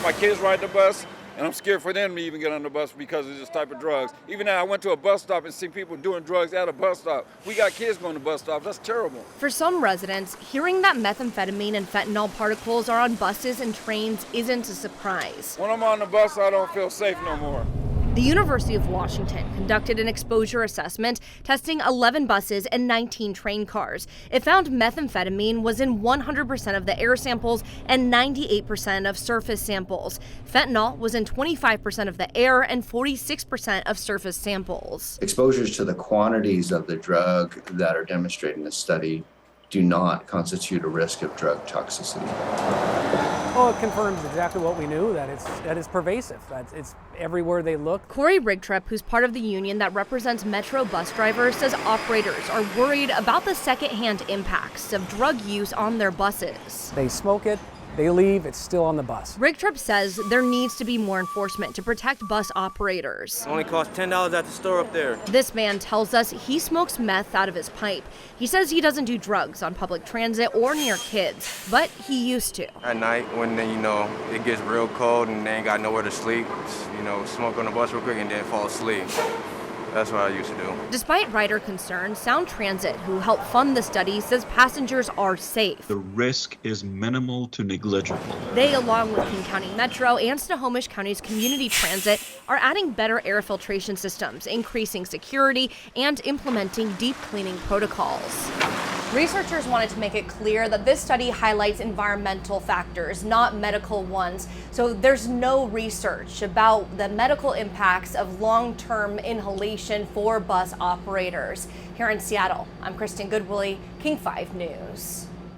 My kids ride the bus, and I'm scared for them to even get on the bus because of this type of drugs. Even now, I went to a bus stop and see people doing drugs at a bus stop. We got kids going to bus stops. That's terrible. For some residents, hearing that methamphetamine and fentanyl particles are on buses and trains isn't a surprise. When I'm on the bus, I don't feel safe no more. The University of Washington conducted an exposure assessment testing 11 buses and 19 train cars. It found methamphetamine was in 100% of the air samples and 98% of surface samples. Fentanyl was in 25% of the air and 46% of surface samples. Exposures to the quantities of the drug that are demonstrated in the study do not constitute a risk of drug toxicity. Well, it confirms exactly what we knew, that it's pervasive. It's everywhere they look. Corey Rigtrep, who's part of the union that represents Metro bus drivers, says operators are worried about the secondhand impacts of drug use on their buses. They smoke it, they leave, it's still on the bus. Rigtrep says there needs to be more enforcement to protect bus operators. It only costs $10 at the store up there. This man tells us he smokes meth out of his pipe. He says he doesn't do drugs on public transit or near kids, but he used to. At night when it gets real cold and they ain't got nowhere to sleep, smoke on the bus real quick and then fall asleep. That's what I used to do. Despite rider concerns, Sound Transit, who helped fund the study, says passengers are safe. The risk is minimal to negligible. They, along with King County Metro and Snohomish County's Community Transit, are adding better air filtration systems, increasing security, and implementing deep cleaning protocols. Researchers wanted to make it clear that this study highlights environmental factors, not medical ones. So there's no research about the medical impacts of long-term inhalation for bus operators. Here in Seattle, I'm Kristen Goodwillie, King 5 News.